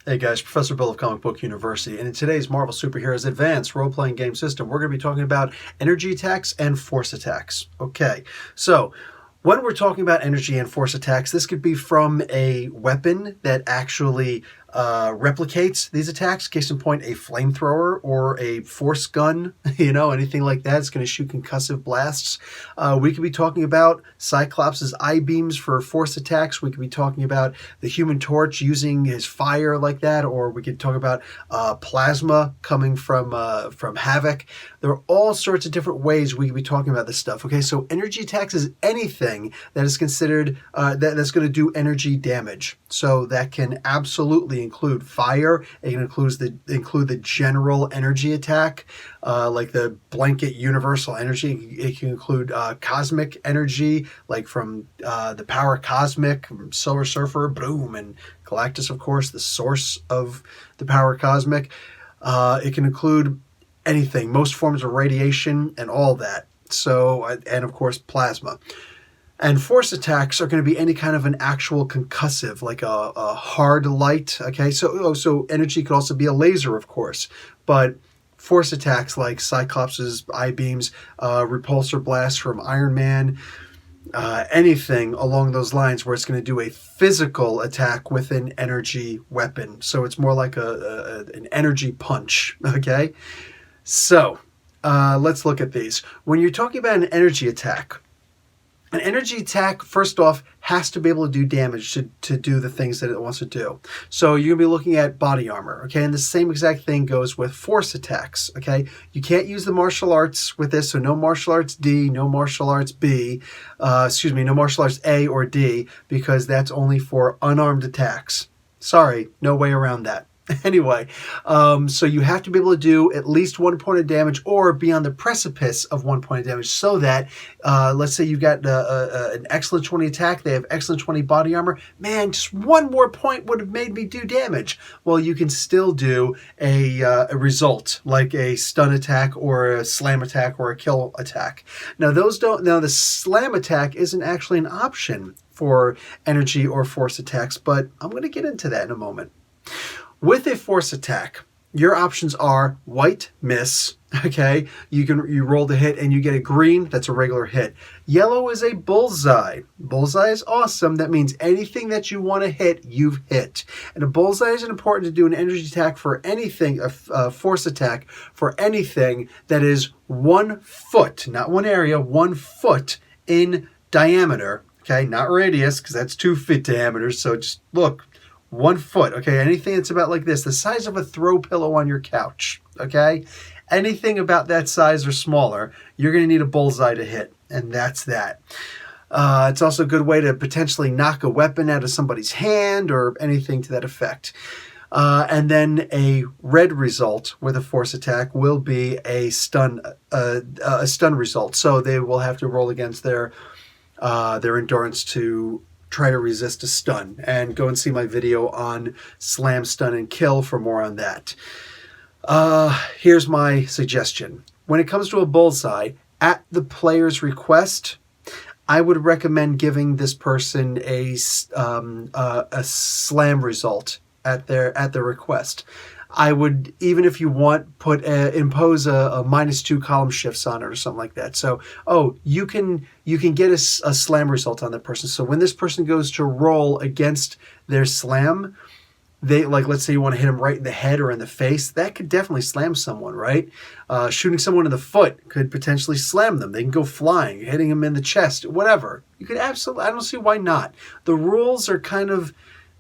Hey guys, Professor Bill of Comic Book University, and in today's Marvel Superheroes Advanced role-playing game system, we're going to be talking about energy attacks and force attacks. Okay, so when we're talking about energy and force attacks, this could be from a weapon that actually replicates these attacks. Case in point, a flamethrower or a force gun, anything like that. It's going to shoot concussive blasts. We could be talking about Cyclops' eye beams for force attacks. We could be talking about the Human Torch using his fire like that, or we could talk about plasma coming from Havoc. There are all sorts of different ways we could be talking about this stuff. Okay, so energy attacks is anything that is considered that's going to do energy damage. So that can absolutely include fire. It can include the general energy attack, like the blanket universal energy. It can include cosmic energy, like from the Power Cosmic, from Silver Surfer, boom, and Galactus, of course, the source of the Power Cosmic. It can include anything, most forms of radiation and all that. So, and of course, plasma. And force attacks are going to be any kind of an actual concussive, like a hard light. Okay, so energy could also be a laser, of course, but force attacks like Cyclops' eye beams, repulsor blasts from Iron Man, anything along those lines where it's going to do a physical attack with an energy weapon. So it's more like an energy punch. Okay, so let's look at these. When you're talking about an energy attack, first off, has to be able to do damage to do the things that it wants to do. So you're going to be looking at body armor, okay? And the same exact thing goes with force attacks, okay? You can't use the martial arts with this, so no martial arts D, no martial arts B, no martial arts A or D, because that's only for unarmed attacks. Sorry, no way around that. Anyway, so you have to be able to do at least 1 point of damage or be on the precipice of 1 point of damage so that, let's say you've got an excellent 20 attack, they have excellent 20 body armor. Man, just 1 more point would have made me do damage. Well, you can still do a result, like a stun attack or a slam attack or a kill attack. Now, the slam attack isn't actually an option for energy or force attacks, but I'm going to get into that in a moment. With a force attack, your options are white, miss, okay? You roll the hit and you get a green, that's a regular hit. Yellow is a bullseye. Bullseye is awesome. That means anything that you want to hit, you've hit. And a bullseye is important to do an energy attack for anything, a force attack for anything that is 1 foot, not one area, 1 foot in diameter, okay? Not radius, because that's 2 feet diameter, so just look. 1 foot, okay? Anything that's about like this, the size of a throw pillow on your couch, okay? Anything about that size or smaller, you're going to need a bullseye to hit, and that's that. It's also a good way to potentially knock a weapon out of somebody's hand or anything to that effect. And then a red result with a force attack will be a stun result. So they will have to roll against their endurance to try to resist a stun, and go and see my video on slam, stun, and kill for more on that. Here's my suggestion. When it comes to a bullseye, at the player's request, I would recommend giving this person a slam result at their request. I would, even if you want, impose a -2 column shifts on it or something like that. So, you can get a slam result on that person. So when this person goes to roll against their slam, let's say you want to hit them right in the head or in the face, that could definitely slam someone, right? Shooting someone in the foot could potentially slam them. They can go flying, hitting them in the chest, whatever. You could absolutely, I don't see why not. The rules are kind of,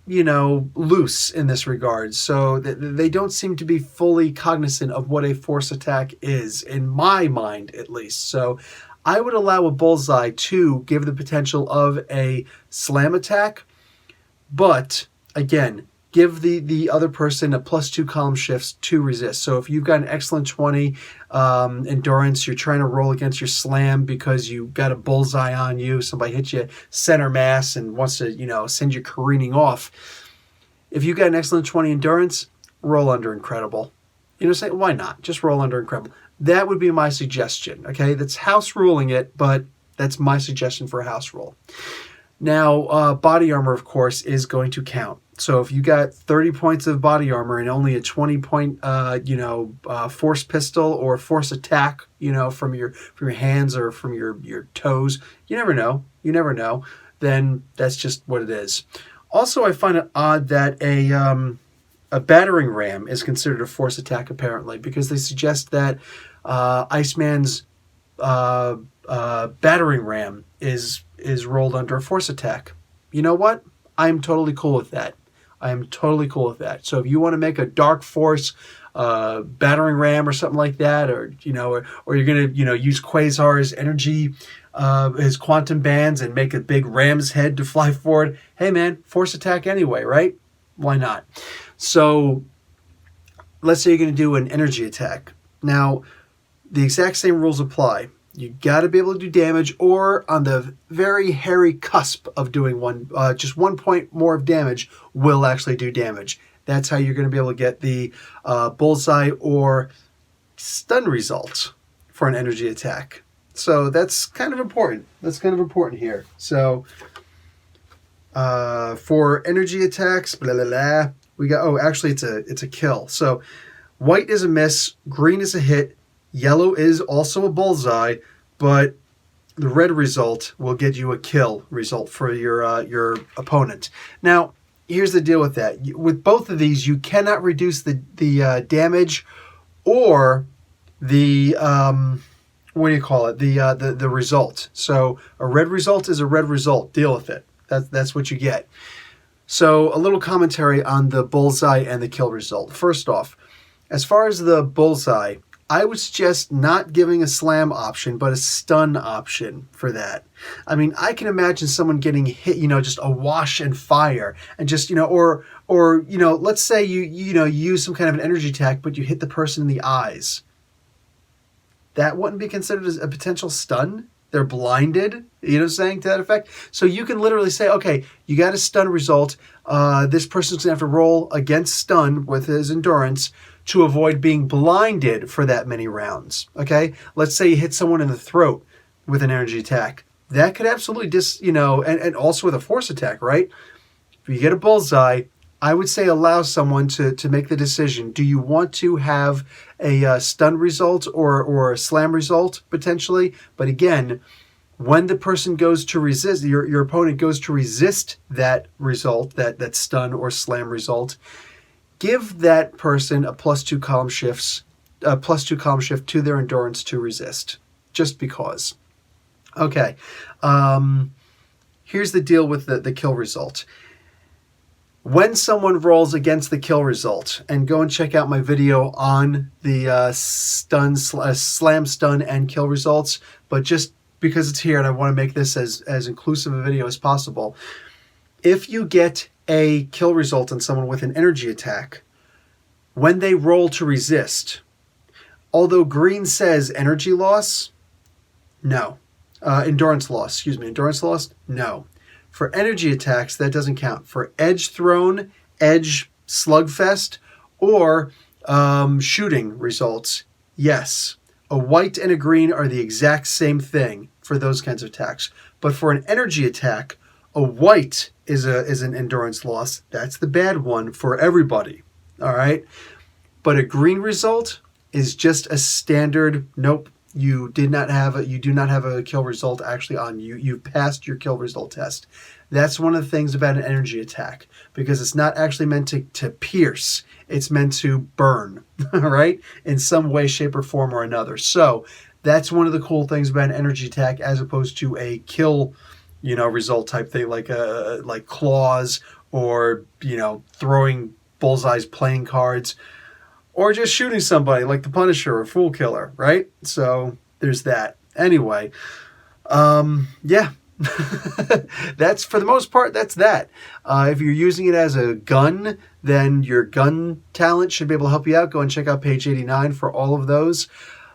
loose in this regard. So they don't seem to be fully cognizant of what a force attack is, in my mind at least. So I would allow a bullseye to give the potential of a slam attack, but again, give the other person a +2 column shifts to resist. So if you've got an excellent 20 endurance, you're trying to roll against your slam because you got a bullseye on you, somebody hits you center mass and wants to, send you careening off. If you got an excellent 20 endurance, roll under incredible. Say, why not? Just roll under incredible. That would be my suggestion, okay? That's house ruling it, but that's my suggestion for a house rule. Now, body armor, of course, is going to count. So if you got 30 points of body armor and only a 20-point, force pistol or force attack, from your hands or from your toes, you never know. You never know. Then that's just what it is. Also, I find it odd that a battering ram is considered a force attack apparently, because they suggest that Iceman's battering ram is rolled under a force attack. You know what? I'm totally cool with that. I am totally cool with that. So if you want to make a dark force battering ram or something like that, or you're gonna use Quasar's energy, his quantum bands, and make a big ram's head to fly forward. Hey man, force attack anyway, right? Why not? So let's say you're gonna do an energy attack. Now, the exact same rules apply. You got to be able to do damage, or on the very hairy cusp of doing just 1 point more of damage will actually do damage. That's how you're going to be able to get the bullseye or stun results for an energy attack. So that's kind of important. That's kind of important here. So for energy attacks, blah, blah, blah, we got, actually it's a kill. So white is a miss, green is a hit, yellow is also a bullseye, but the red result will get you a kill result for your opponent. Now, here's the deal with that. With both of these, you cannot reduce the damage or the the result. So a red result is a red result. Deal with it. That's what you get. So a little commentary on the bullseye and the kill result. First off, as far as the bullseye, I would suggest not giving a slam option, but a stun option for that. I mean, I can imagine someone getting hit, just awash in fire, and just, or let's say you use some kind of an energy attack, but you hit the person in the eyes. That wouldn't be considered as a potential stun. They're blinded, saying to that effect. So you can literally say, okay, you got a stun result. This person's going to have to roll against stun with his endurance to avoid being blinded for that many rounds, okay? Let's say you hit someone in the throat with an energy attack. That could absolutely and also with a force attack, right? If you get a bullseye, I would say allow someone to make the decision. Do you want to have a stun result or a slam result, potentially? But again, when the person goes to resist, your opponent goes to resist that result, that stun or slam result, give that person a +2 column shift to their endurance to resist, just because. Okay, here's the deal with the kill result. When someone rolls against the kill result, and go and check out my video on the slam, stun, and kill results, but just because it's here and I want to make this as inclusive a video as possible, if you get a kill result on someone with an energy attack, when they roll to resist, although green says energy loss, no. Endurance loss, no. For energy attacks, that doesn't count. For edge thrown, edge slugfest, or shooting results, yes. A white and a green are the exact same thing for those kinds of attacks. But for an energy attack, a white is an endurance loss. That's the bad one for everybody. All right? But a green result is just a standard, nope, you do not have a kill result actually on you. You've passed your kill result test. That's one of the things about an energy attack, because it's not actually meant to pierce. It's meant to burn, right? In some way, shape, or form or another. So that's one of the cool things about an energy attack, as opposed to a kill, result type thing, like claws, or throwing bullseyes, playing cards, or just shooting somebody like the Punisher or Fool Killer, right? So there's that. Anyway, yeah. That's, for the most part, that's that. If you're using it as a gun, then your gun talent should be able to help you out. Go and check out page 89 for all of those.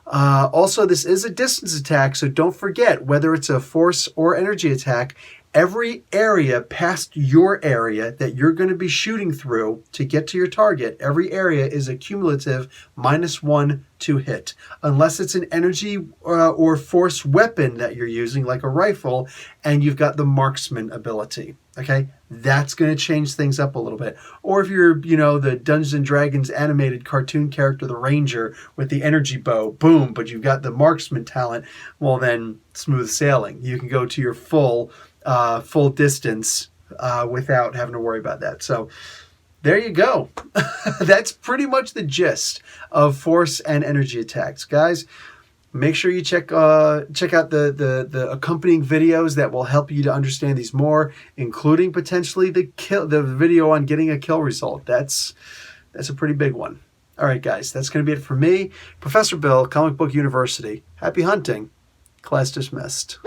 Also, this is a distance attack, so don't forget, whether it's a force or energy attack, every area past your area that you're going to be shooting through to get to your target, every area is a cumulative -1 to hit. Unless it's an energy or force weapon that you're using, like a rifle, and you've got the marksman ability. Okay, that's going to change things up a little bit. Or if you're, the Dungeons and Dragons animated cartoon character, the Ranger with the energy bow, boom, but you've got the marksman talent, well then, smooth sailing. You can go to your full distance without having to worry about that. So there you go. That's pretty much the gist of force and energy attacks, guys. Make sure you check out the accompanying videos that will help you to understand these more, including potentially the video on getting a kill result. That's a pretty big one. All right, guys, that's going to be it for me, Professor Bill, Comic Book University. Happy hunting. Class dismissed.